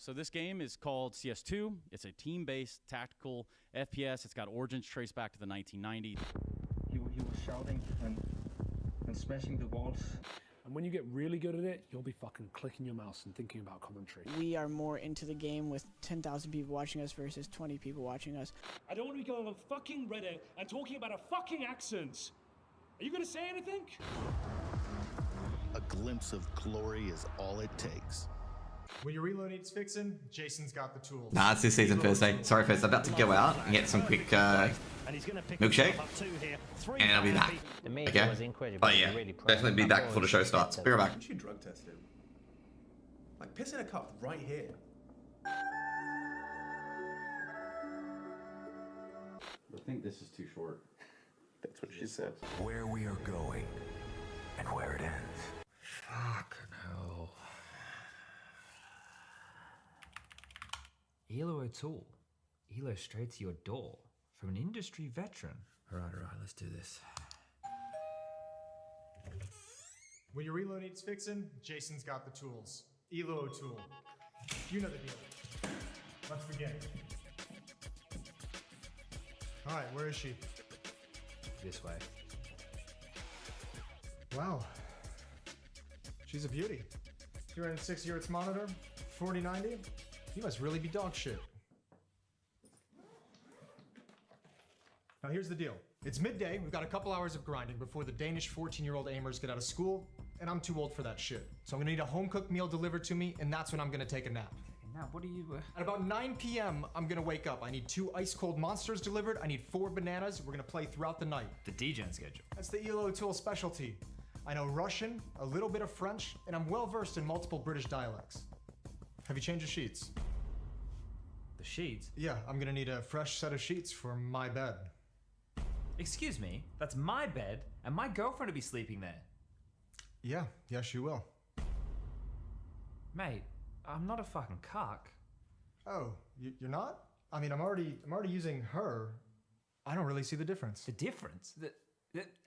So this game is called CS2. It's a team-based tactical FPS. It's got origins traced back to the 1990s. He was shouting and smashing the walls. And when you get really good at it, you'll be fucking clicking your mouse and thinking about commentary. We are more into the game with 10,000 people watching us versus 20 people watching us. I don't want to be going on fucking Reddit and talking about a fucking accent. Are you going to say anything? A glimpse of glory is all it takes. When your reload needs fixing, Jason's got the tools. Nah, it's this season Thursday. Sorry, first. I'm about to go out and get some quick milkshake, and I'll be back. Okay. But yeah, definitely be back before the show starts. Be right back. You should drug test him. Like piss in a cup right here. I think this is too short. That's what she said. Where we are going and where it ends. Fuck no. ELO O'Toole. ELO straight to your door from an industry veteran. Alright, let's do this. When your reload needs fixing, Jason's got the tools. Elo O'Toole. You know the deal. Let's begin. Alright, where is she? This way. Wow. She's a beauty. 260 hertz monitor, 4090. You must really be dog shit. Now here's the deal. It's midday, we've got a couple hours of grinding before the Danish 14-year-old aimers get out of school, and I'm too old for that shit. So I'm gonna need a home-cooked meal delivered to me, and that's when I'm gonna take a nap. Now, what are you... At about 9 p.m., I'm gonna wake up. I need 2 ice-cold monsters delivered, I need 4 bananas, we're gonna play throughout the night. The DJing schedule. That's the ELO O'Toole specialty. I know Russian, a little bit of French, and I'm well-versed in multiple British dialects. Have you changed the sheets? The sheets? Yeah, I'm gonna need a fresh set of sheets for my bed. Excuse me, that's my bed, and my girlfriend will be sleeping there. Yeah, yes you will. Mate, I'm not a fucking cock. Oh, you're not? I mean, I'm already using her. I don't really see the difference. The difference?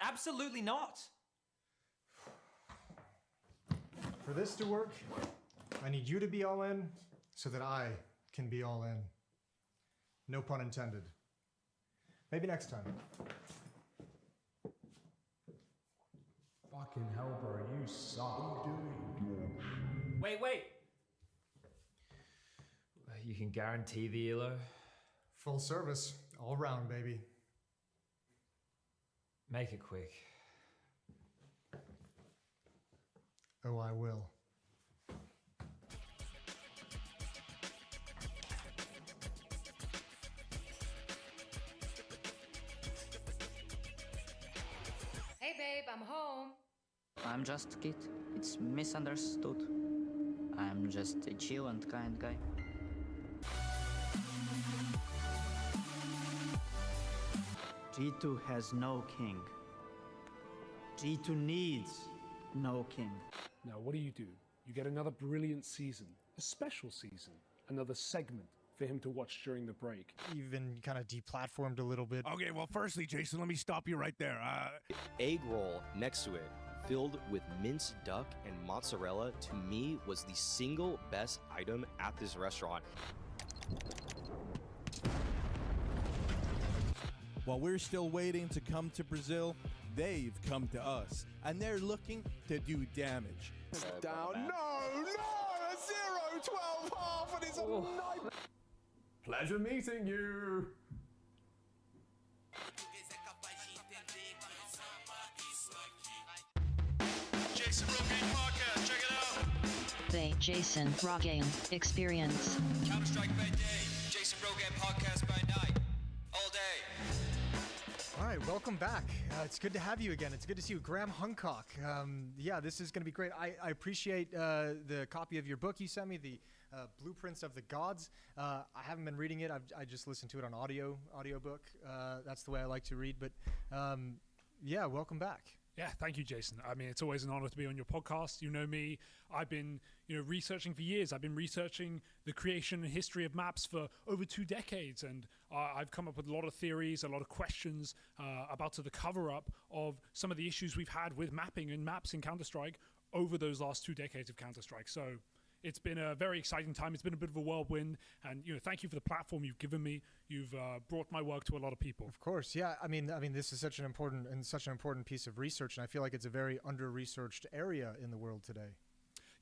Absolutely not. For this to work, I need you to be all in so that I can be all in. No pun intended. Maybe next time. Fucking hell, bro, you suck. Wait. You can guarantee the ELO? Full service, all round, baby. Make it quick. Oh, I will. Hey babe, I'm home. I'm just a kid. It's misunderstood. I'm just a chill and kind guy. G2 has no king. G2 needs no king. Now, what do? You get another brilliant season, a special season, another segment for him to watch during the break. Even kind of deplatformed a little bit. Okay, well, firstly, Jason, let me stop you right there. Egg roll next to it, filled with minced duck and mozzarella, to me was the single best item at this restaurant. While we're still waiting to come to Brazil, they've come to us, and they're looking to do damage. Down. No! A 0-12 half, and it's a nightmare. Pleasure meeting you. Jason Rogaine podcast, check it out. The Jason Rogaine Experience. Counter-Strike by day, Jason Rogaine podcast by night, all day. All right, welcome back. It's good to have you again. It's good to see you, Graham Hancock. Yeah, this is going to be great. I appreciate the copy of your book you sent me, the Blueprints of the Gods. I haven't been reading it. I just listened to it on audiobook. That's the way I like to read. But yeah, welcome back. Yeah, thank you, Jason. I mean, it's always an honor to be on your podcast. You know me. I've been, researching for years. I've been researching the creation and history of maps for over 2 decades, and I've come up with a lot of theories, a lot of questions about the cover-up of some of the issues we've had with mapping and maps in Counter-Strike over those last 2 decades of Counter-Strike. So It's been a very exciting time. It's been a bit of a whirlwind, and thank you for the platform you've given me. You've brought my work to a lot of people. Of course, yeah. I mean, this is such an important piece of research, and I feel like it's a very under-researched area in the world today.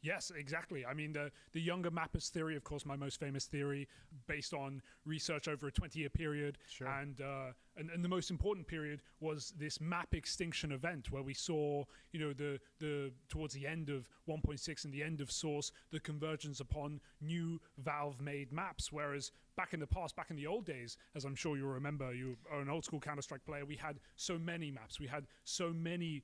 Yes, exactly. I mean, the younger mappers theory, of course, my most famous theory, based on research over a 20-year period. Sure. And the most important period was this map extinction event where we saw, the towards the end of 1.6 and the end of Source, the convergence upon new Valve-made maps. Whereas back in the past, back in the old days, as I'm sure you'll remember, you are an old school Counter-Strike player, we had so many maps. We had so many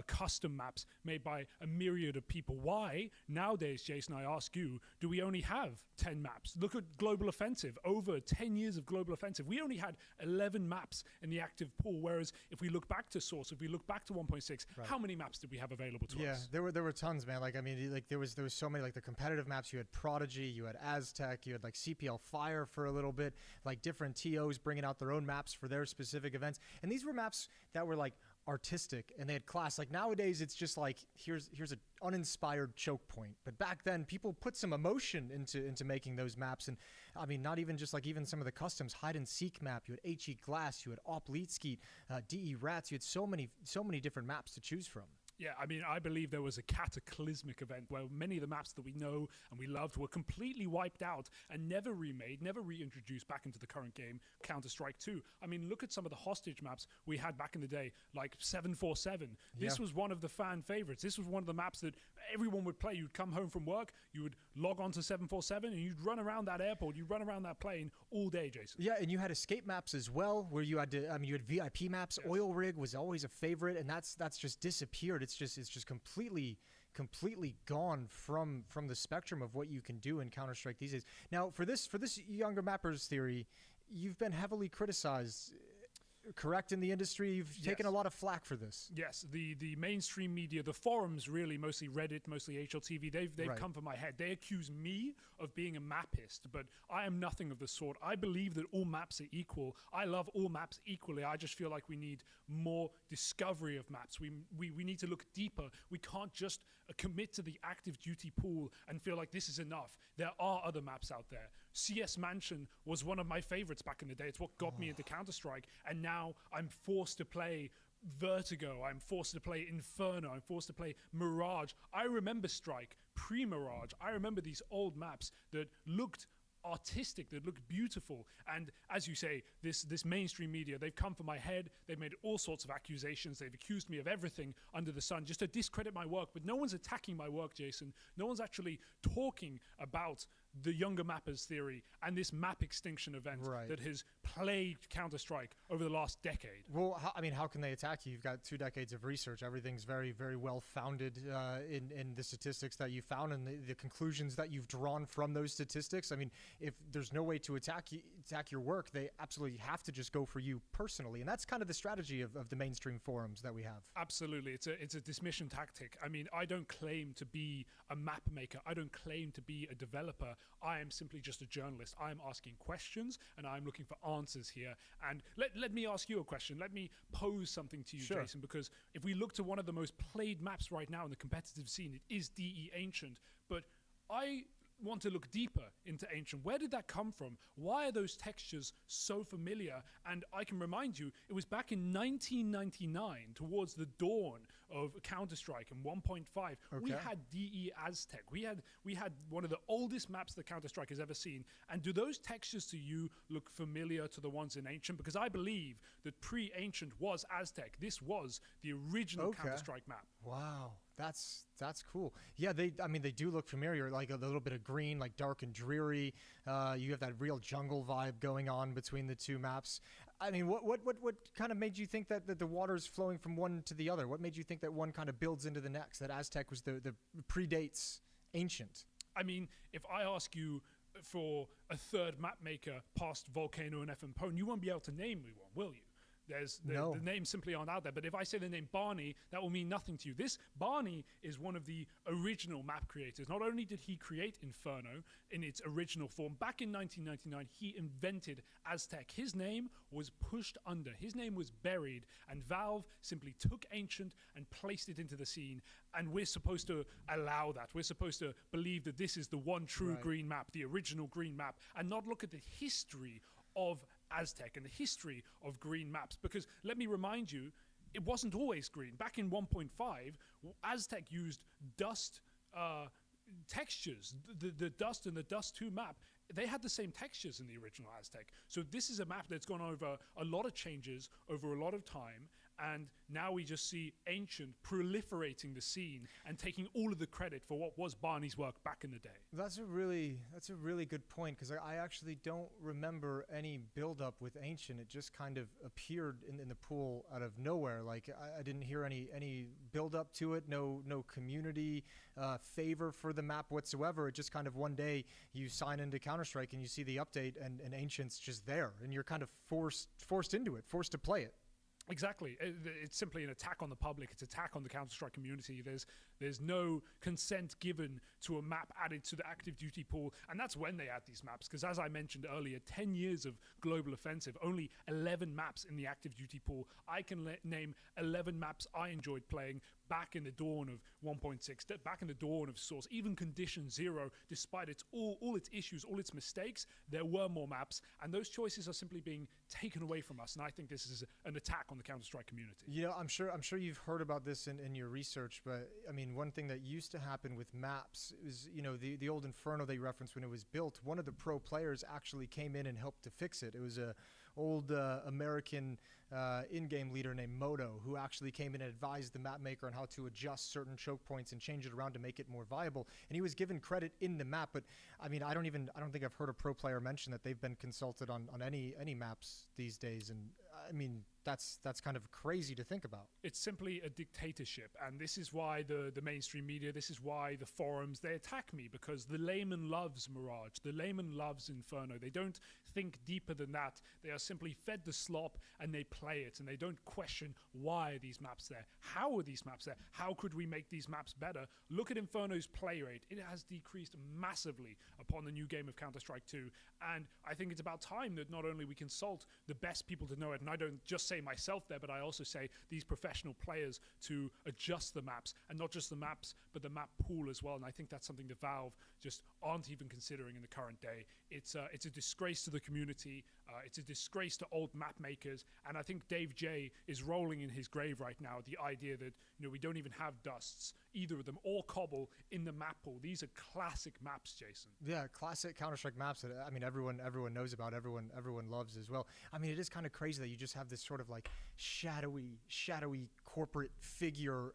custom maps made by a myriad of people. Why? Nowadays, Jason, I ask you, do we only have 10 maps? Look at Global Offensive. Over 10 years of Global Offensive, we only had 11 maps in the active pool. Whereas if we look back to Source, if we look back to 1.6, how many maps did we have available to us? Yeah, there were tons, man. There was so many, like the competitive maps. You had Prodigy, you had Aztec, you had like CPL Fire for a little bit, like different TOs bringing out their own maps for their specific events. And these were maps that were like artistic and they had class. Like nowadays it's just like here's an uninspired choke point, but back then people put some emotion into making those maps. And I mean, not even just like even some of the customs, hide and seek map, you had HE Glass, you had Op Lead Skeet, DE Rats, you had so many different maps to choose from. Yeah, I mean, I believe there was a cataclysmic event where many of the maps that we know and we loved were completely wiped out and never remade, never reintroduced back into the current game, Counter-Strike 2. I mean, look at some of the hostage maps we had back in the day, like 747. This was one of the fan favorites. This was one of the maps that everyone would play. You'd come home from work, you would log on to 747, and you'd run around that airport, you'd run around that plane all day, Jason. Yeah, and you had escape maps as well, where you had you had VIP maps. Yes. Oil rig was always a favorite, and that's just disappeared. It's just completely gone from the spectrum of what you can do in Counter-Strike these days. Now, for this younger mappers theory, you've been heavily criticized. Correct, in the industry, you've taken a lot of flack for this. Yes, the mainstream media, the forums, really, mostly Reddit, mostly HLTV, they've come for my head. They accuse me of being a mappist, but I am nothing of the sort. I believe that all maps are equal. I love all maps equally. I just feel like we need more discovery of maps. We need to look deeper. We can't just commit to the active duty pool and feel like this is enough. There are other maps out there. CS Mansion was one of my favorites back in the day. It's what got me into Counter-Strike, and now I'm forced to play Vertigo, I'm forced to play Inferno, I'm forced to play Mirage. I remember Strike, pre-Mirage. I remember these old maps that looked artistic, that looked beautiful. And as you say, this mainstream media, they've come for my head. They've made all sorts of accusations. They've accused me of everything under the sun just to discredit my work. But no one's attacking my work, Jason. No one's actually talking about the younger mappers theory and this map extinction event that has plagued Counter-Strike over the last decade. Well, how can they attack you? You've got 2 decades of research. Everything's very, very well founded in the statistics that you found and the conclusions that you've drawn from those statistics. I mean, if there's no way to attack your work, they absolutely have to just go for you personally. And that's kind of the strategy of the mainstream forums that we have. Absolutely. It's a dismission tactic. I mean, I don't claim to be a map maker. I don't claim to be a developer. I am simply just a journalist. I'm asking questions and I'm looking for answers here. And let me ask you a question. Let me pose something to you, sure, Jason, because if we look to one of the most played maps right now in the competitive scene, it is DE Ancient. But I want to look deeper into Ancient. Where did that come from? Why are those textures so familiar? And I can remind you, it was back in 1999, towards the dawn of Counter-Strike and 1.5. We had DE Aztec. We had one of the oldest maps that Counter-Strike has ever seen. And do those textures to you look familiar to the ones in Ancient? Because I believe that pre-Ancient was Aztec. This was the original Counter-Strike map. Wow. That's cool. Yeah, they do look familiar, like a little bit of green, like dark and dreary. You have that real jungle vibe going on between the 2 maps. I mean, what kind of made you think that the water's flowing from one to the other? What made you think that one kind of builds into the next, that Aztec was the predates Ancient? I mean, if I ask you for a third map maker past Volcano and FM Pwn, you won't be able to name me one, will you? The names simply aren't out there. But if I say the name Barney, that will mean nothing to you. This Barney is one of the original map creators. Not only did he create Inferno in its original form, back in 1999, he invented Aztec. His name was pushed under. His name was buried, and Valve simply took Ancient and placed it into the scene. And we're supposed to allow that. We're supposed to believe that this is the one true green map, the original green map, and not look at the history of Aztec and the history of green maps. Because let me remind you, it wasn't always green. Back in 1.5, Aztec used dust textures. The Dust and the Dust 2 map, they had the same textures in the original Aztec. So this is a map that's gone over a lot of changes over a lot of time, and now we just see Ancient proliferating the scene and taking all of the credit for what was Barney's work back in the day. That's a really good point, because I actually don't remember any build-up with Ancient. It just kind of appeared in the pool out of nowhere. Like I didn't hear any build-up to it, no community favor for the map whatsoever. It just kind of one day you sign into Counter-Strike and you see the update and Ancient's just there, and you're kind of forced into it, forced to play it. Exactly. It's simply an attack on the public. It's an attack on the Counter-Strike community. There's no consent given to a map added to the active duty pool, and that's when they add these maps, because as I mentioned earlier, 10 years of Global Offensive, only 11 maps in the active duty pool. I can name 11 maps I enjoyed playing back in the dawn of 1.6, back in the dawn of Source, even Condition Zero. Despite all its issues, all its mistakes, there were more maps, and those choices are simply being taken away from us, and I think this is an attack on the Counter-Strike community. You know, I'm sure you've heard about this in your research, but I mean, one thing that used to happen with maps is, you know, the old Inferno they referenced when it was built, one of the pro players actually came in and helped to fix it. It was a old American in-game leader named Moto, who actually came in and advised the map maker on how to adjust certain choke points and change it around to make it more viable. And he was given credit in the map, but I mean, I don't think I've heard a pro player mention that they've been consulted on any maps these days. And I mean, that's kind of crazy to think about. It's simply a dictatorship, and this is why the mainstream media, this is why the forums, they attack me, because the layman loves Mirage, the layman loves Inferno. They don't think deeper than that. They are simply fed the slop and they play it, and they don't question why are these maps there, how are these maps there, how could we make these maps better. Look at Inferno's play rate. It has decreased massively upon the new game of Counter-Strike 2, and I think it's about time that not only we consult the best people to know it, and I don't just say myself there, but I also say these professional players to adjust the maps, and not just the maps, but the map pool as well. And I think that's something that Valve just aren't even considering in the current day. It's a disgrace to the community. It's a disgrace to old map makers, and I think Dave J is rolling in his grave right now at the idea that, you know, we don't even have Dusts, either of them, or Cobble in the map pool. These are classic maps, Jason. Yeah, classic Counter-Strike maps that, I mean, everyone knows about, everyone loves as well. I mean, it is kind of crazy that you just have this sort of like shadowy corporate figure,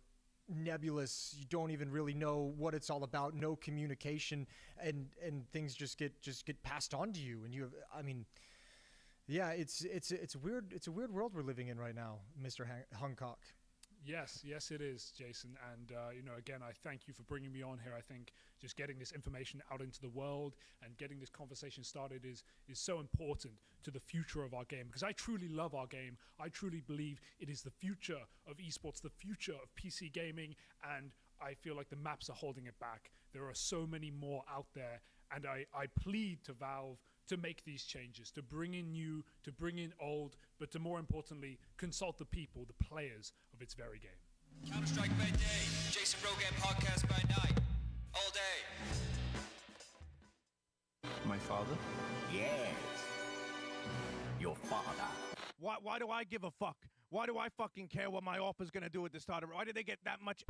nebulous. You don't even really know what it's all about. No communication, and things just get passed on to you. And you have, I mean, yeah, it's a weird world we're living in right now, Mr. Hancock. Yes, it is, Jason. And, you know, again, I thank you for bringing me on here. I think just getting this information out into the world and getting this conversation started is so important to the future of our game, because I truly love our game. I truly believe it is the future of esports, the future of PC gaming, and I feel like the maps are holding it back. There are so many more out there, and I plead to Valve to make these changes, to bring in new, to bring in old, but to more importantly, consult the people, the players of its very game. Counter-Strike by day, Jason Rogan podcast by night, all day. My father? Yes. Your father. Why do I give a fuck? Why do I fucking care what my offer's gonna do at the start of it? Why did they get that much?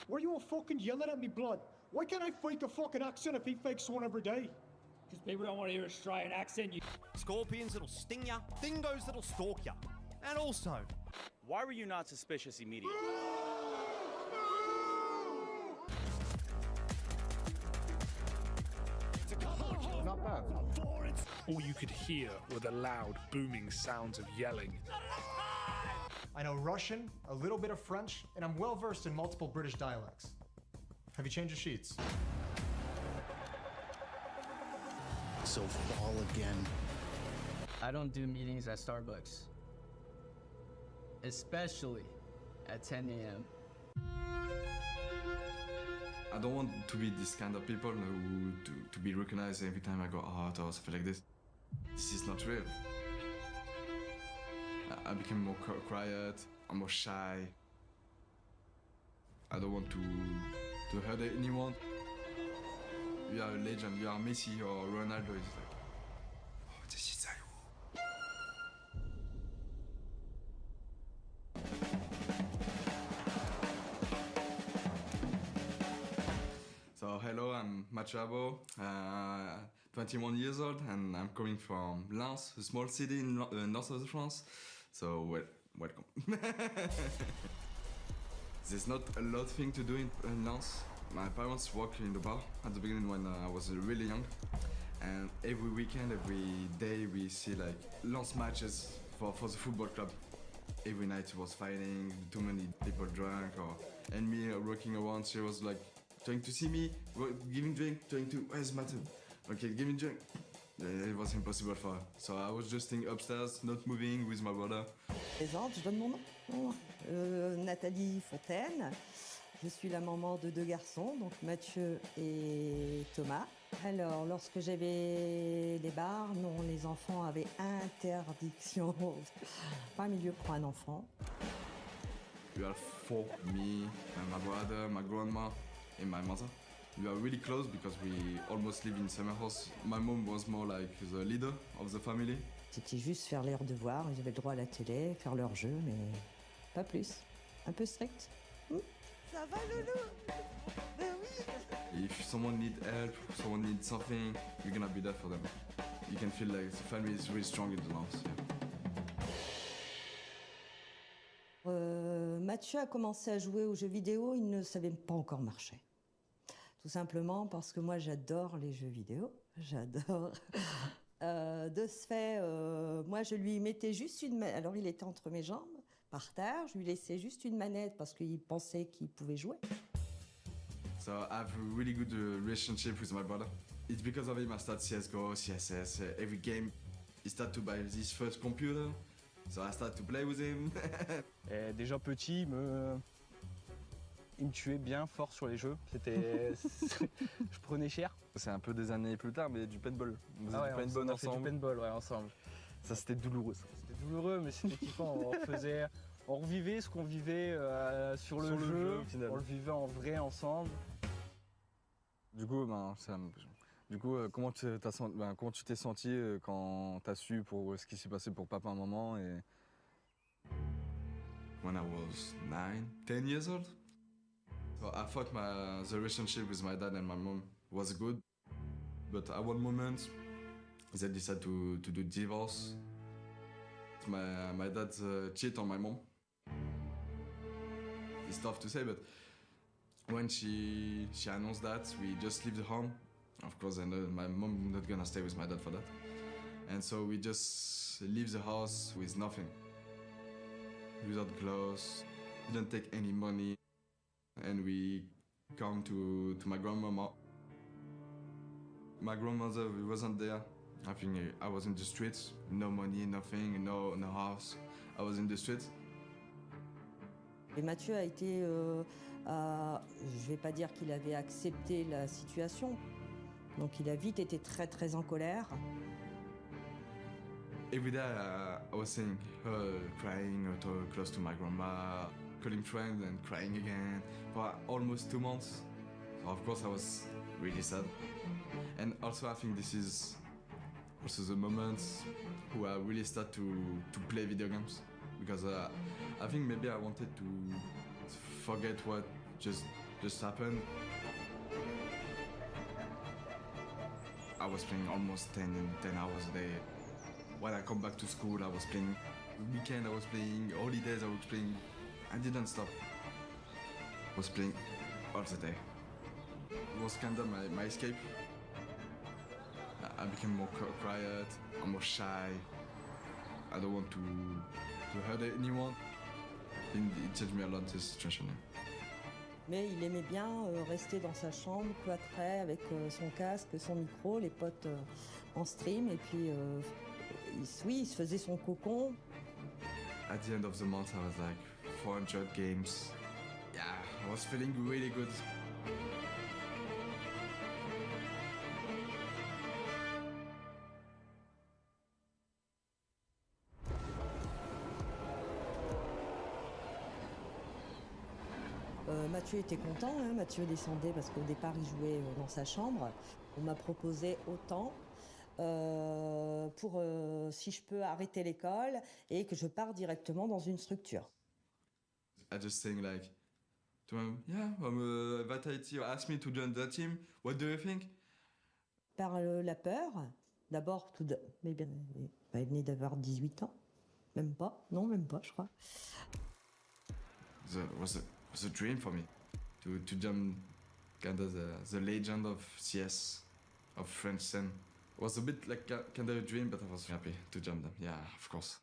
Why are you all fucking yelling at me, blood? Why can't I fake a fucking accent if he fakes one every day? Because people don't want to hear Australian accent, you... Scorpions that'll sting ya, dingoes that'll stalk ya. And also... Why were you not suspicious immediately? Not bad. All you could hear were the loud, booming sounds of yelling. I know Russian, a little bit of French, and I'm well versed in multiple British dialects. Have you changed your sheets? So fall again. I don't do meetings at Starbucks, especially at 10 a.m. I don't want to be this kind of people who to be recognized every time I go out or something like this. This is not real. I became more quiet, I'm more shy. I don't want to hurt anyone. You are a legend, you are Messi or Ronaldo. It's like, oh, this is So hello, I'm Machabo, 21 years old, and I'm coming from Lens, a small city in north of France. So welcome. There's not a lot of things to do in Lens. My parents worked in the bar at the beginning when I was really young, and every weekend, every day we see like Lens matches for the football club. Every night it was fighting, too many people drunk, and me walking around. She was like trying to see me, giving drink, trying to, where's Matthew? Okay, give me drink. It was impossible for her. So I was just staying upstairs, not moving with my brother. Présente, je donne mon nom. Nathalie Fontaine. Je suis la maman de 2 garçons, donc Mathieu et Thomas. Alors, lorsque j'avais les bars, non, les enfants avaient interdiction. Pas un milieu pour un enfant. We are 4, me, and my brother, my grandma, and my mother. We are really close because we almost live in the same house. My mom was more like the leader of the family. C'était juste faire leurs devoirs, ils avaient le droit à la télé, faire leur jeu, mais pas plus. Un peu strict. Ça va, Loulou? Ben oui. If someone needs help, someone needs something, you're gonna be there for them. You can feel like the family is really strong in the house. Yeah. Mathieu a commencé à jouer aux jeux vidéo, il ne savait pas encore marcher. Tout simplement parce que moi j'adore les jeux vidéo, j'adore. De ce fait, moi je lui mettais juste une manette, alors il était entre mes jambes, par terre, je lui laissais juste une manette parce qu'il pensait qu'il pouvait jouer. So I have a really good relationship with my brother. It's because of him I start CSGO, CSS, every game. He started to buy his first computer, so I started to play with him. Déjà petit, il me tuait bien fort sur les jeux. Je prenais cher. C'est un peu des années plus tard, mais du paintball. On faisait du paintball ensemble. Du paintball, ouais, ensemble. Ça, c'était douloureux. C'était douloureux, mais c'était kiffant. On revivait ce qu'on vivait sur le jeu. On le vivait en vrai ensemble. Du coup, comment tu t'es senti quand t'as su pour ce qui s'est passé pour papa et maman et... When I was 9, 10 years old. So I thought the relationship with my dad and my mom was good, but at one moment they decided to do divorce. My dad cheated on my mom. It's tough to say, but when she announced that, we just left the home. Of course, I know my mom not gonna stay with my dad for that, and so we just leave the house with nothing, without clothes, didn't take any money. And we come to my grandmama. My grandmother wasn't there. I think I was in the streets, no money, nothing, no house. I was in the streets. Et Mathieu a été, je vais pas dire qu'il avait accepté la situation, donc il a vite été très très en colère. Every day I was seeing her crying close to my grandma, calling friends and crying again for almost 2 months. So of course I was really sad. And also I think this is also the moments where I really start to play video games, because I think maybe I wanted to forget what just happened. I was playing almost 10 hours a day. When I come back to school, I was playing. Weekend, I was playing. Holidays, I was playing. I didn't stop. I was playing all the day. It was kind of my escape. I became more quiet. I'm more shy. I don't want to hurt anyone. It changed me a lot, this situation. Mais il aimait bien rester dans sa chambre, cloîtré, avec son casque, son micro, les potes en stream, et puis oui, il se faisait son cocon. At the end of the month, I was like 400 games. Yeah, I was feeling really good. Mathieu était content, hein. Mathieu descendait parce qu'au départ il jouait dans sa chambre. On m'a proposé autant pour si je peux arrêter l'école et que je pars directement dans une structure. I just think like, to him, yeah, Vitality asked me to join the team. What do you think? Par la peur, d'abord, mais bien, il venait d'avoir 18 ans, même pas, je crois. It was a dream for me to jump kind of the legend of CS, of French scene. It was a bit like kind of a dream, but I was happy to jump them. Yeah, of course.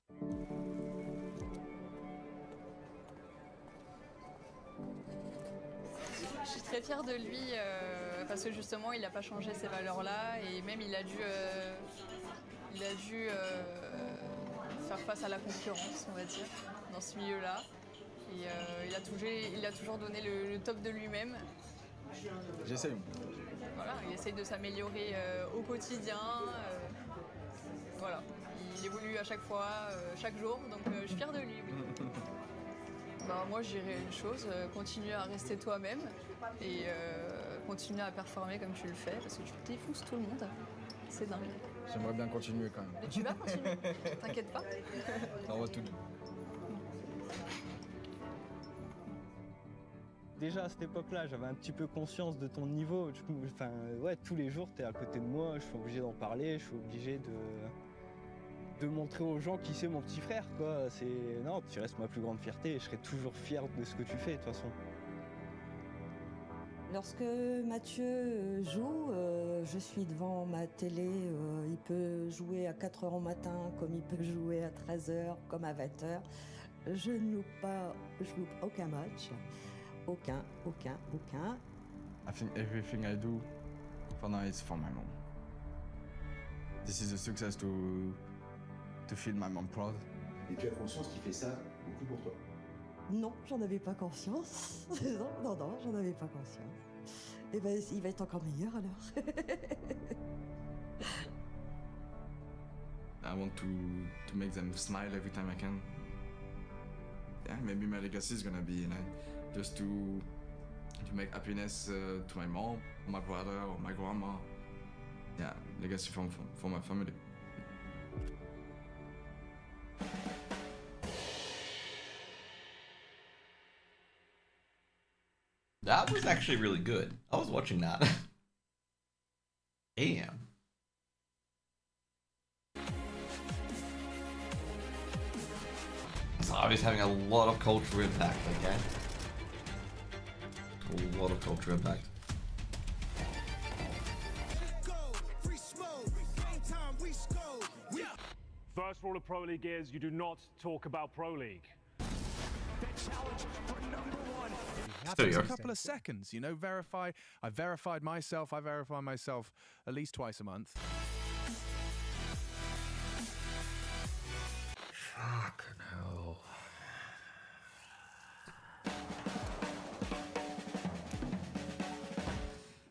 Je suis très fière de lui parce que justement il n'a pas changé ces valeurs-là et même il a dû faire face à la concurrence, on va dire, dans ce milieu-là. Et il a toujours donné le top de lui-même. J'essaye. Voilà, il essaye de s'améliorer au quotidien. Voilà, il évolue à chaque fois, chaque jour, donc je suis fière de lui. Oui. Bah, moi, je dirais une chose, continue à rester toi-même et continue à performer comme tu le fais parce que tu défonces tout le monde. C'est dingue. J'aimerais bien continuer quand même. Mais tu vas continuer, t'inquiète pas. On va tout. Déjà à cette époque-là, j'avais un petit peu conscience de ton niveau. Du coup, tous les jours, tu es à côté de moi, je suis obligé d'en parler, je suis obligé de montrer aux gens qui c'est mon petit frère, quoi. Non, tu restes ma plus grande fierté et je serai toujours fier de ce que tu fais, de toute façon. Lorsque Mathieu joue, je suis devant ma télé, il peut jouer à 4h au matin, comme il peut jouer à 13h, comme à 20h. Je ne loupe aucun match. Aucun. I think everything I do for now is for my mom. This is a success to feel my mom proud. Et tu as conscience qu'il fait ça beaucoup pour toi? Non, j'en avais pas conscience. non, j'en avais pas conscience. Et ben, il va être encore meilleur alors. I want to make them smile every time I can. Yeah, maybe my legacy is gonna be just to make happiness to my mom, my brother, or my grandma. Yeah, legacy for my family. That was actually really good. I was watching that. Damn. So I was having a lot of cultural impact, okay? A lot of cultural impact. First rule of Pro League is you do not talk about Pro League. Happens a couple of seconds, you know, I verify myself at least twice a month. Fucking hell.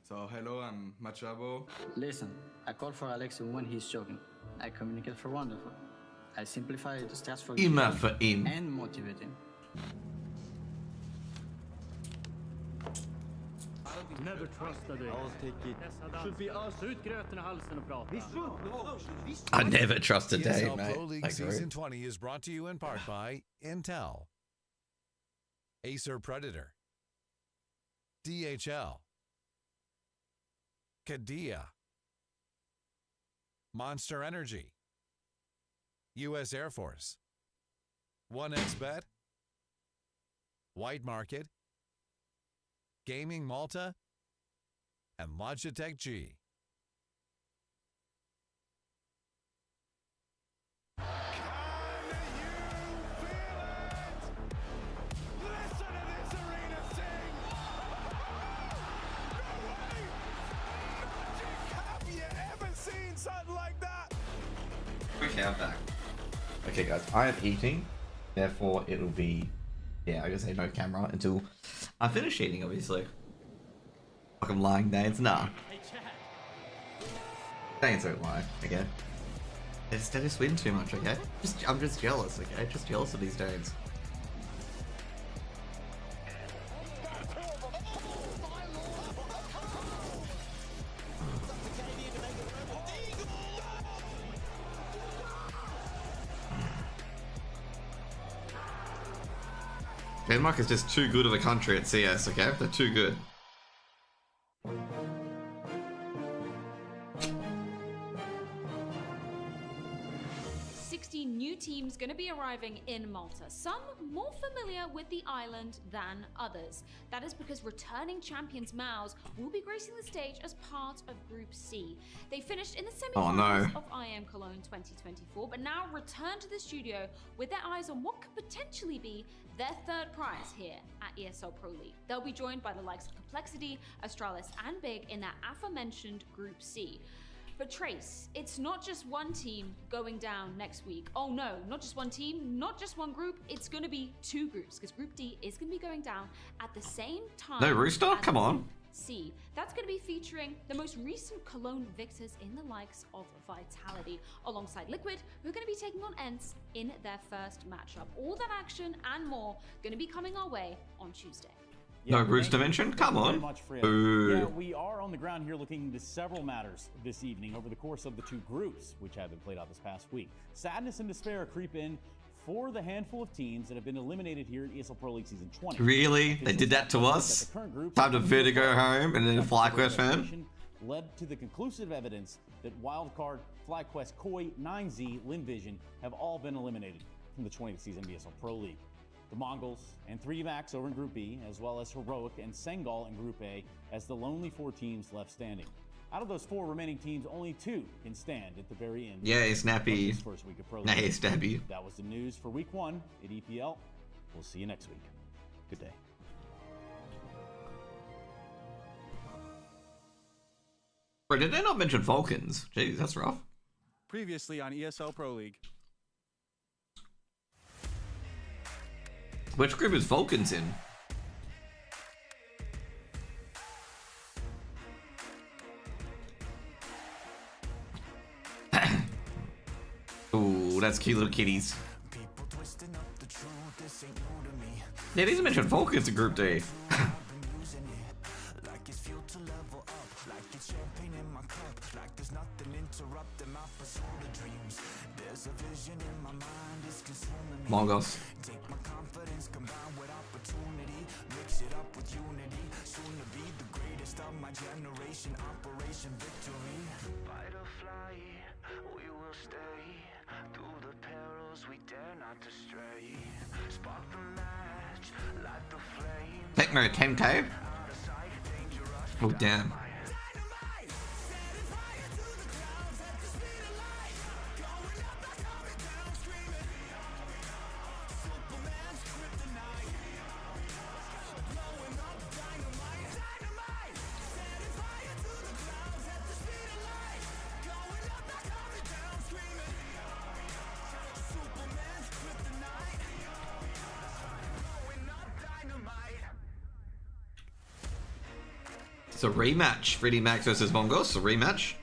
So hello, I'm Machabo. Listen, I call for Alex when he's joking. I communicate for wonderful. I simplify the stats for Ima for him. And motivate him. Never trust a day. I'll take it. Should be us ut gröten i halsen och prata. I never trust a day, ESL mate. Pro League Like, Season 20 is brought to you in part by Intel, Acer Predator, DHL, Kadia, Monster Energy, U.S. Air Force, 1xBet, White Market, Gaming Malta, and Logitech G. Okay, I'm back. Okay, guys, I am eating. Therefore, it'll be, yeah, I guess say no camera until I finish eating, obviously. Like I'm lying, Danes. Nah. Danes don't lie, okay? They just win too much, okay? I'm just jealous, okay? Just jealous of these Danes. Denmark is just too good of a country at CS, okay? They're too good. 60 new teams going to be arriving in Malta, some more familiar with the island than others. That is because returning champions Maus will be gracing the stage as part of Group C. They finished in the semi-finals of IM Cologne 2024, but now return to the studio with their eyes on what could potentially be their third prize here at ESL Pro League. They'll be joined by the likes of Complexity, Astralis, and Big in that aforementioned Group C. But Trace, it's not just one team going down next week. Oh no, not just one team, not just one group. It's going to be two groups because Group D is going to be going down at the same time. No Rooster? Come on. C. That's going to be featuring the most recent Cologne victors in the likes of Vitality, alongside Liquid, who are going to be taking on ENCE in their first matchup. All that action and more going to be coming our way on Tuesday. No Rooster mentioned? Come on. Yeah, we are on the ground here looking into several matters this evening over the course of the two groups, which have been played out this past week. Sadness and despair creep in for the handful of teams that have been eliminated here in ESL Pro League Season 20. Really? They did that to us? Time to Vertigo home and then a FlyQuest home? Led to the conclusive evidence that Wildcard, FlyQuest, Koi, 9Z, Linvision have all been eliminated from the 20th season ESL Pro League. The Mongols and 3Max over in Group B, as well as Heroic and Sengal in Group A, as the lonely four teams left standing. Out of those four remaining teams, only two can stand at the very end. Yeah, Snappy. First week of Pro League. Nah, Snappy. That was the news for Week 1 at EPL. We'll see you next week. Good day. Wait, did they not mention Falcons? Jeez, that's rough. Previously on ESL Pro League. Which group is Falcons in? Ooh, that's cute little kitties. Yeah, these mentioned Falcons in Group D. Mongols. Tecmo 10k? Oh damn. It's a rematch. Freddy Max versus Mongols. A rematch.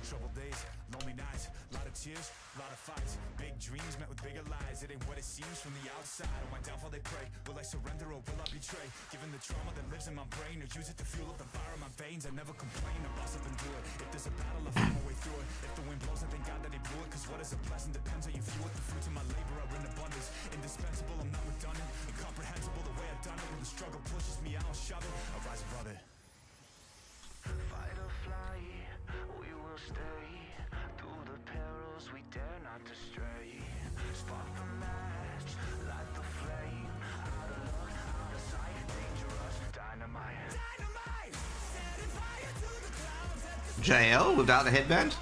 Troubled days, lonely nights, lot of tears, lot of fights, big dreams met with bigger lies. It ain't what it seems from the outside. On my downfall they pray. Will I surrender or will I betray? Given the trauma that lives in my brain, or use it to fuel up the fire in my veins. I never complain, I boss up and do it. If there's a battle, I find my way through it. If the wind blows, I thank God that he blew it. Cause what is a blessing depends how you view it. The fruits of my labor are in abundance. Indispensable, I'm not redundant. Incomprehensible the way I've done it. When the struggle pushes me, I'll shove it. I'll rise above it. Fight or fly, we will stay. Through the perils, we dare not to stray. Spark the match, light the flame. Out of luck, out of sight, dangerous, dynamite. Dynamite! Setting fire to the clouds. JL without the headband.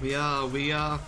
We are.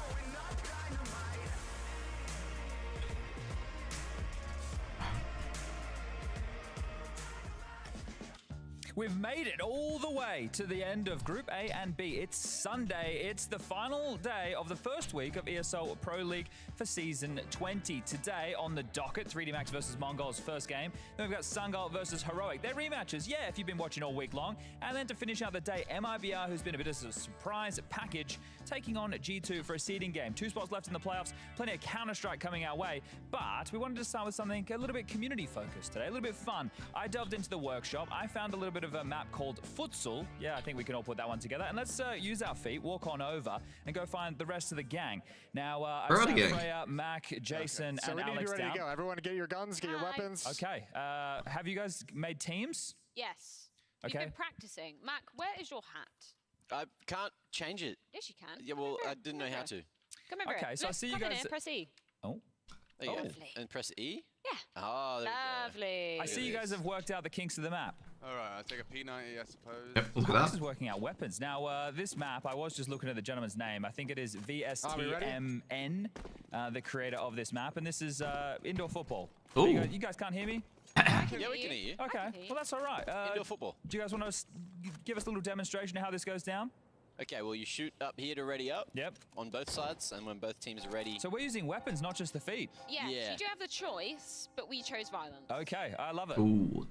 We've made it all the way to the end of Group A and B. It's Sunday. It's the final day of the first week of ESL Pro League for Season 20. Today on the docket, 3D Max versus Mongols first game. Then we've got Sungal versus Heroic. They're rematches, yeah, if you've been watching all week long. And then to finish out the day, MIBR, who's been a bit of a surprise package, taking on G2 for a seeding game. 2 spots left in the playoffs, plenty of Counter-Strike coming our way. But we wanted to start with something a little bit community-focused today, a little bit fun. I delved into the workshop. I found a little bit of a map called Futsal. Yeah, I think we can all put that one together. And let's use our feet, walk on over, and go find the rest of the gang. Now, I've sat Freya, Mac, Jason, So and we need Alex to be ready down. to go. Everyone get your guns, get your weapons. Okay. Have you guys made teams? Yes. Okay. You've been practicing. Mac, where is your hat? I can't change it. Yes, you can. Yeah, well, I didn't know how to. Come over. Okay, so I see you Come in guys- here, press E. Oh. There you go. Lovely. And press E? Yeah. Oh, there Lovely. I see you guys have worked out the kinks of the map. All right, I'll take a P90, I suppose. Yep, look at Alex that. is working out weapons. Now, this map, I was just looking at the gentleman's name. I think it is Are we ready? VSTMN, the creator of this map. And this is indoor football. Ooh. You guys can't hear me? Yeah, we can hear you. Okay, well, that's all right. Indoor football. Do you guys want to give us a little demonstration of how this goes down? Okay, well, you shoot up here to ready up. Yep. On both sides, and when both teams are ready. So we're using weapons, not just the feet. Yes, Yeah. you do have the choice, but we chose violence. Okay, I love it. Ooh.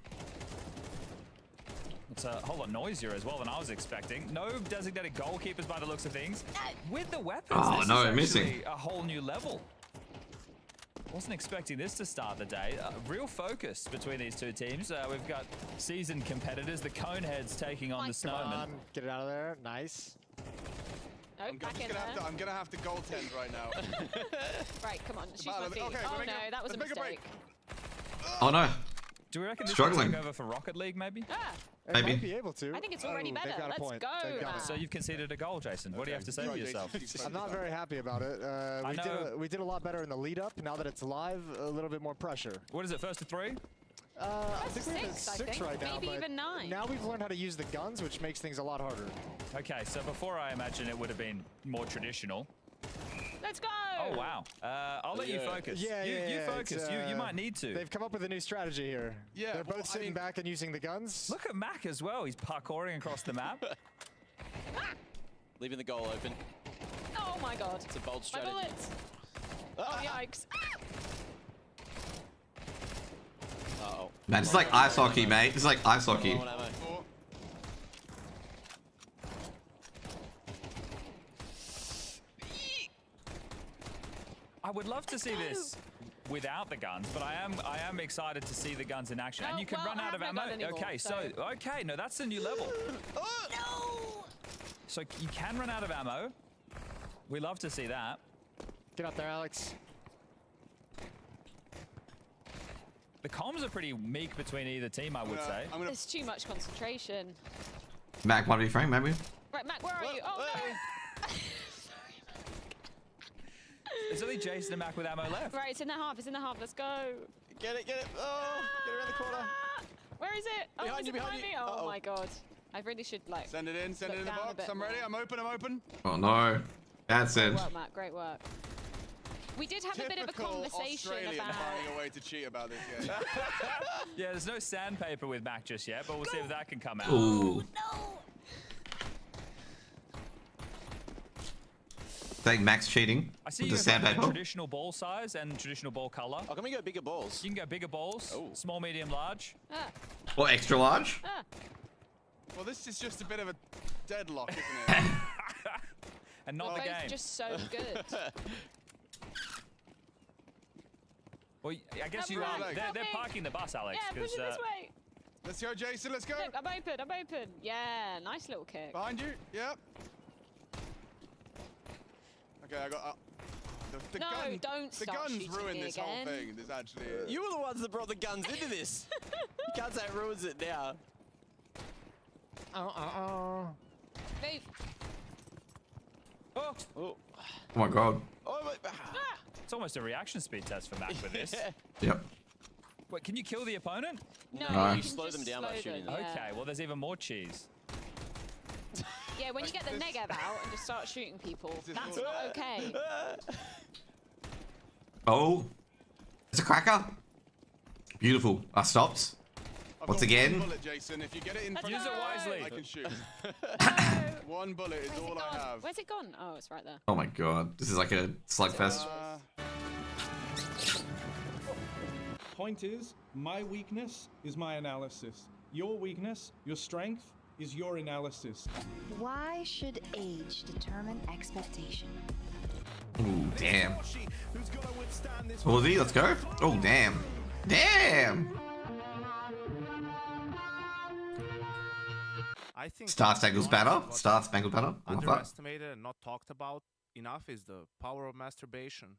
It's a whole lot noisier as well than I was expecting. No designated goalkeepers by the looks of things. With the weapons, Oh, this no, is I'm missing. actually a whole new level. Wasn't expecting this to start the day. Real focus between these two teams. We've got seasoned competitors, the Coneheads taking on the Snowmen. Get it out of there. Nice. No, I'm back just in gonna there. have to, I'm gonna have to goaltend right now. Right, come on, shoot my battle. feet. Okay, Oh we're no, making- that was a let's make a mistake. Oh no. Do we reckon this Struggling. will take over for Rocket League, maybe? Ah, They Maybe. might be able to. I think it's already They've better. got a Let's point. go, They've got man. it. So you've conceded a goal, Jason. What do you have to say for yourself? I'm not very happy about it. We did a lot better in the lead up. Now that it's live, a little bit more pressure. What is it, first to 3? I think we're at 6, I 6 think. right now. Maybe but even 9. Now we've learned how to use the guns, which makes things a lot harder. Okay, so before I imagine it would have been more traditional. Let's go. Oh, wow. I'll let you focus. You focus. You might need to. They've come up with a new strategy here. Yeah, They're both well, sitting back and using the guns. Look at Mac as well. He's parkouring across the map. Leaving the goal open. Oh my god. It's a bold My strategy. bullets. Oh, yikes. Uh-oh. Man, it's like ice hockey, mate. It's like ice hockey. Low on ammo. I would love to see this without the guns, but I am excited to see the guns in action. And you can run out of ammo. Okay, okay, no, that's a new level. No! So you can run out of ammo. We love to see that. Get up there, Alex. The comms are pretty meek between either team, I would say. There's too much concentration. Mac 1v frame, maybe? Right, Mac, where are you? Oh, no! There's only Jason and Mac with ammo left. Right, it's in the half, it's in the half. Let's go. Get it, get it. Oh, get around the corner. Where is it? Behind is you, it behind me? you. Oh Uh-oh. my god. I really should, like... Send it in look the down a box. bit I'm ready. more. I'm open, I'm open. Oh no. Bad Great sense. work, Matt. Great work. We did have a bit of a Typical conversation Australian about... finding a way to cheat about this game. Yeah, there's no sandpaper with Mac just yet, but we'll see if that can come out. Ooh. Think Max cheating I see with you the have sandpaper. traditional ball size and traditional ball color. Oh, can we go bigger balls? You can go bigger balls, Oh. small, medium, large. Ah. Or extra large. Ah. Well, this is just a bit of a deadlock, isn't it? And not Both the game. just so good. Well, I guess Come you on, are. They're help me. parking the bus, Alex. Yeah, push 'cause, it this way. Let's go, Jason. Let's go. Look, I'm open, I'm open. Yeah, nice little kick. Behind you. Yep. Okay, I got. The No, gun, don't The start guns shooting ruined me this whole again. thing. There's actually. You were the ones that brought the guns into this. You can't say it ruins it now. Move. Oh, Oh. Oh my god. Oh, wait. it's almost a reaction speed test for Mac with this. Yep. Wait, can you kill the opponent? No, No. you You can slow just them down by slow shooting them, them. yeah. Okay, well, there's even more cheese. Yeah, when you get the Negev out and just start shooting people, that's not okay. Oh, it's a cracker. Beautiful. I stopped. Once again. One bullet, Jason. If you get it in front Use it wisely. I can shoot. One bullet is all I have. Where's it gone? Oh, it's right there. Oh my god, this is like a slugfest. Point is, my weakness is my analysis. Your weakness, your strength, is your analysis. Why should age determine expectation? Ooh, damn. Uzi, let's go. Oh, damn. Damn! I think Star Spangled Banner. Star Spangled Banner. I love that. underestimated and not talked about enough is the power of masturbation.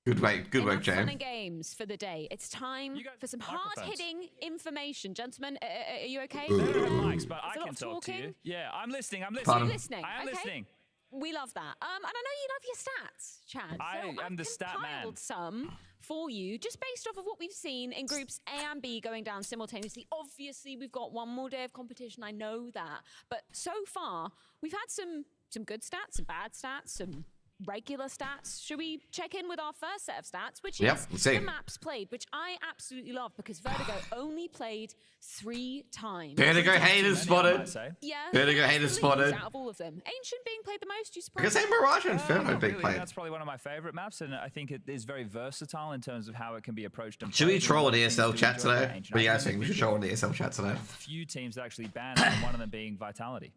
Good work, Enough Jay. fun and games for the day. It's time for some hard-hitting information. Gentlemen, are you okay? Ooh. They don't have mics, but There's I a lot can of talk to you. talking. Yeah, I'm listening. I'm listening. Pardon? You're listening. I am okay. listening. We love that. And I know you love your stats, Chad. I So am the stat man. compiled some for you, just based off of what we've seen in groups A and B going down simultaneously. Obviously, we've got one more day of competition. I know that, but so far we've had some good stats, some bad stats, some regular stats. Should we check in with our first set of stats, which Yep, is let's see. the maps played, which I absolutely love because Vertigo only played 3 times. Vertigo haters spotted. Yeah. Vertigo haters Leads spotted. out of all of them. Ancient being played the most. You I can surprised? say Mirage and Inferno Not big really. played. That's probably one of my favorite maps, and I think it is very versatile in terms of how it can be approached. And Should we played. troll an Things ESL to chat enjoy about today? Ancient. What do you I guys think? We should troll an ESL chat today. Few teams actually banned, and one of them being Vitality.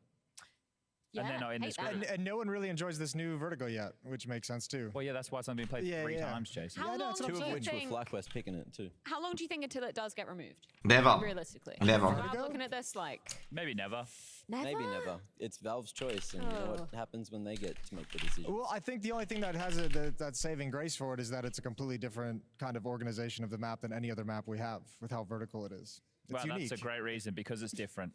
And they're not in hate this that. group. And no one really enjoys this new Vertigo yet, which makes sense too. Well, yeah, that's why it's only been played Yeah, 3 yeah. times, Jason. How long Two do of you which think? were FlyQuest picking it too. How long do you think until it does get removed? Never. Realistically. Never. I'm looking at this like Maybe never. never. Maybe never. It's Valve's choice, and you know what happens when they get to make the decision. Well, I think the only thing that has that saving grace for it is that it's a completely different kind of organization of the map than any other map we have with how vertical it is. It's Well, unique. that's a great reason because it's different.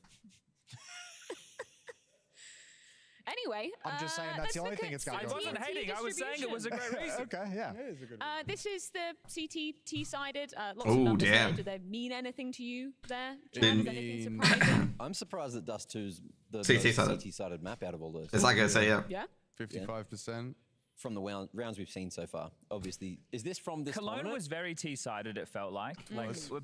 Anyway, I'm just saying that's let's the only look thing at it's got I going wasn't for it. hating. I was saying it was a great reason. Okay, yeah. It is a good reason. This is the CT T-sided. Lots Ooh, of numbers damn. there. Do they mean anything to you there? Didn't- Chad? Is anything surprising? I'm surprised that Dust 2's the CT-sided. CT-sided map out of all those. It's like I say, yeah. Yeah. 55%. From the rounds we've seen so far. Obviously, is this from this Cologne tournament? was very T-sided, it felt like.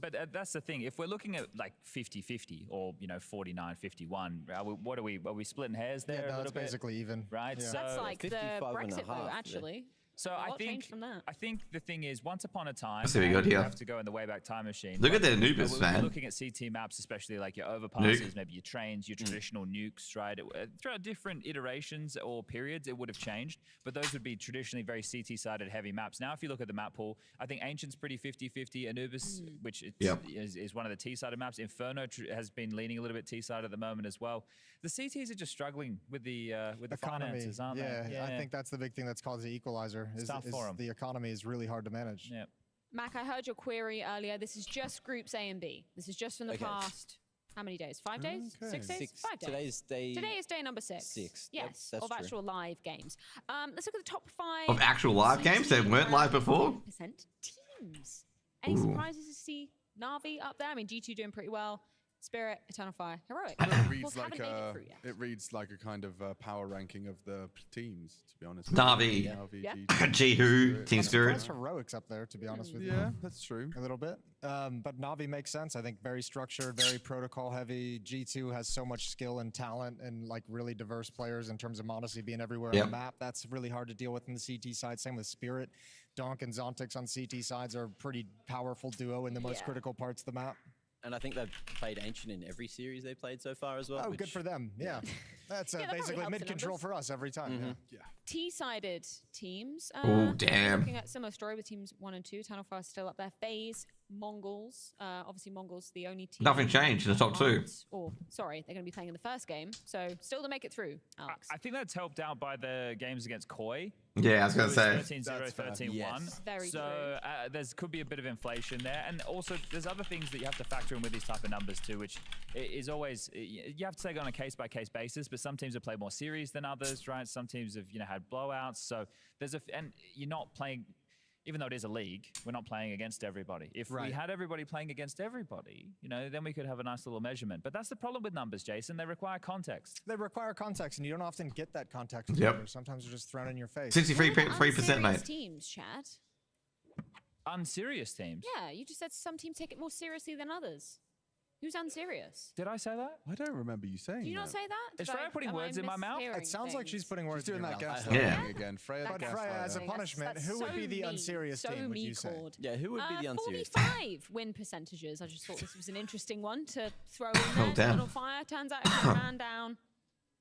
But that's the thing. If we're looking at like 50-50 or, 49-51, what are we splitting hairs there Yeah, a no, little it's bit? basically even. Right? Yeah. So That's like the 55 and a Brexit vote, half, yeah. actually. So A I lot think changed from that. I think the thing is, once upon a time, Let's see what we got you here. have to go in the Wayback Time Machine. Look at but, the Anubis, we're man. looking at CT maps, especially like your overpasses, Nuke. maybe your trains, your traditional nukes, right? Throughout different iterations or periods, it would have changed, but those would be traditionally very CT-sided heavy maps. Now, if you look at the map pool, I think Ancient's pretty 50-50. Anubis, which is one of the T-sided maps. Inferno has been leaning a little bit T-sided at the moment as well. The CTs are just struggling with the Economy. finances, aren't Yeah, they? I think that's the big thing that's caused the equalizer. It's Is, tough is for 'em. the economy is really hard to manage. Yeah. Mac, I heard your query earlier. This is just groups A and B. This is just from the Okay. past. How many days? 5 days? 6 days? 5 days. Today's day. Today is day number 6. 6. Yes, That's of true. actual live games. Let's look at the top 5 Of actual live games that weren't live before? percent teams. Any Ooh. surprises to see Na'Vi up there? I mean, G2 doing pretty well. Spirit, Eternal Fire, Heroic. It Of reads course, like haven't made it a through yet. it reads like a kind of power ranking of the teams. To be honest. Na'Vi. Na'Vi, Yeah. Jihu, Team I'm Spirit. surprised Heroics up there, to be honest with you. Yeah, that's true. A little bit. But Na'Vi makes sense. I think very structured, very protocol heavy. G2 has so much skill and talent and like really diverse players in terms of Modesty being everywhere Yep. on the map. That's really hard to deal with in the CT side. Same with Spirit. Donk and Zontix on CT sides are a pretty powerful duo in the most Yeah. critical parts of the map. And I think they've played Ancient in every series they've played so far as well. Oh, which- good for them. Yeah. That's Yeah, that probably basically helps the mid-control numbers. for us every time. Yeah. T-sided teams. Oh, damn. Looking at similar story with teams 1 and 2. Eternal Fire still up there. FaZe, Mongols. Obviously, Mongols the only team. Nothing changed in the top 2. aren't- Or sorry, they're going to be playing in the first game. So still to make it through, Alex. I think that's helped out by the games against Koi. Yeah, I was going to say. 13-0, 13-1. Yes. Very so there's could be a bit of inflation there, and also there's other things that you have to factor in with these type of numbers too, which is always you have to take it on a case-by-case basis. But some teams have played more series than others, right? Some teams have had blowouts. So there's and you're not playing. Even though it is a league, we're not playing against everybody. If we had everybody playing against everybody, you know, then we could have a nice little measurement. But that's the problem with numbers, Jason. They require context. They require context, and you don't often get that context. Yep. Sometimes they're just thrown in your face. 63%, mate. Teams, Chad. Unserious teams. Yeah, you just said some teams take it more seriously than others. Who's unserious? Did I say that? I don't remember you saying Did you not say that? Is Freya putting words in my mouth? It sounds like she's putting words doing in that your mouth. gaslighting thing again. Freya, But Freya, as a punishment, who would be the unserious team, would you say? Yeah, who would be the unserious team? 45 win percentages. I just thought this was an interesting one to throw in there. damn. Little fire. Turns out if you man down,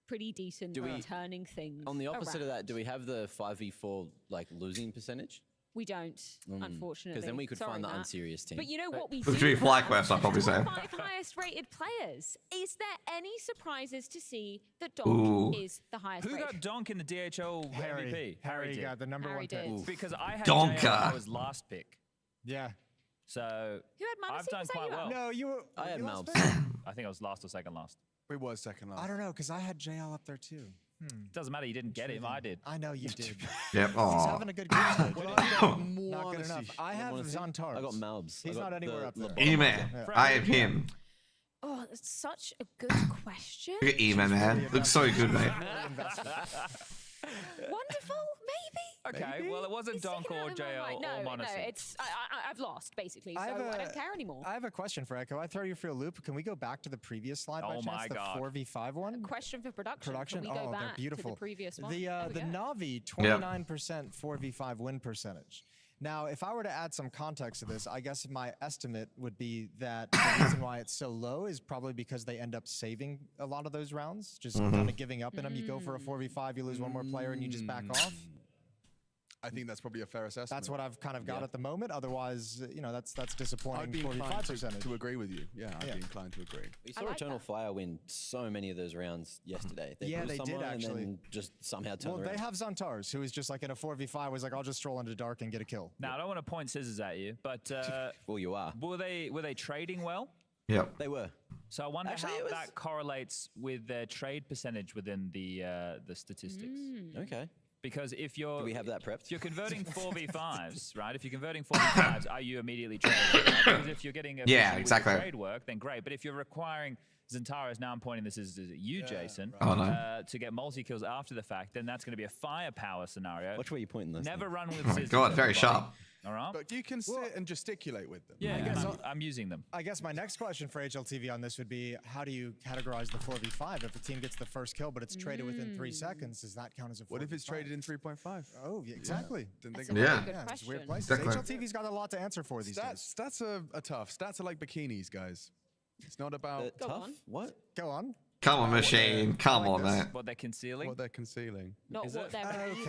pretty decent Do we- turning things On the opposite of around. that, do we have the 5v4 like losing percentage? We don't, unfortunately. Because then we could Sorry, find the Matt. unserious team. But you know what we Which do would be have? FlyQuest, I'd probably say. 5 highest rated players. Is there any surprises to see that Donk Ooh. is the highest Who rated? got Donk in the DHL MVP? Harry did. got the number Harry one pick. did. Because I had Donker. JL as last pick. Yeah. So Who had Malmsey? I've done Was that quite you? well. No, you were. I had you lost Malbs. pick? I think I was last or second last. We was second last. I don't know, because I had JL up there too. Doesn't matter. You didn't get him. I did. I know you did. Yep. He's Aw. having a good game today. Well, I got Not good enough. I have Zantars. I got Malbs. He's I got not anywhere the up there. bottom E-Man. one. I have him. Oh, that's such a good question. Look at E-Man, man. Looks so good, mate. Wonderful, maybe. Okay. Well, it wasn't Donk or JL Right. or No, Monacy. it's I've lost basically, so I have I don't care anymore. I have a question for Echo. I throw you for a loop. Can we go back to the previous slide by Oh chance? my The God. 4v5 one? Question for production. Production? Can we go Oh, they're back beautiful. to the previous one? The There we go. Navi, 29% 4v5 win percentage. Now, if I were to add some context to this, I guess my estimate would be that the reason why it's so low is probably because they end up saving a lot of those rounds, just kind of giving up in them. You go for a 4v5, you lose one more player, and you just back off. I think that's probably a fair assessment. That's what I've kind of got at the moment. Otherwise, you know, that's disappointing. I'd be 45 inclined percentage. to agree with you. Yeah, I'd be inclined to agree. We saw Eternal Fire win so many of those rounds yesterday. They Yeah, lose they did, someone actually. And then just somehow turn Well, around. they have Zantars, who is just like in a 4v5, was like, I'll just stroll into dark and get a kill. Now I don't want to point scissors at you, but well, you are. Were they trading well? Yep. They were. So I wonder Actually, how it was- that correlates with their trade percentage within the statistics. Okay. Because if you're Do we have that prepped? If you're converting 4v5s, right? If you're converting 4v5s, are you immediately trading? Right? Because if you're getting Yeah, with exactly. the trade work, then great. But if you're requiring Zentaris, now I'm pointing this as you, Jason, Oh, no. to get multi-kills after the fact, then that's going to be a firepower scenario. Watch where you're pointing this. Never run with Oh my scissors. God, very everybody. sharp. All right? But you can sit and gesticulate with them. Yeah, I'm using them. I guess my next question for HLTV on this would be, how do you categorize the 4v5? If a team gets the first kill, but it's traded within 3 seconds, does that count as a 4v5? What if it's traded in 3.5? Oh, yeah, exactly. Didn't think That's a about very that. good Yeah, it's question. weird places. Exactly. HLTV's got a lot to answer for these days. Stats are tough. Stats are like bikinis, guys. It's not about Go tough? on. What? Go on. Come on, machine. Come on, mate. What they're concealing. what they're concealing. Not Is what it? they're Okay.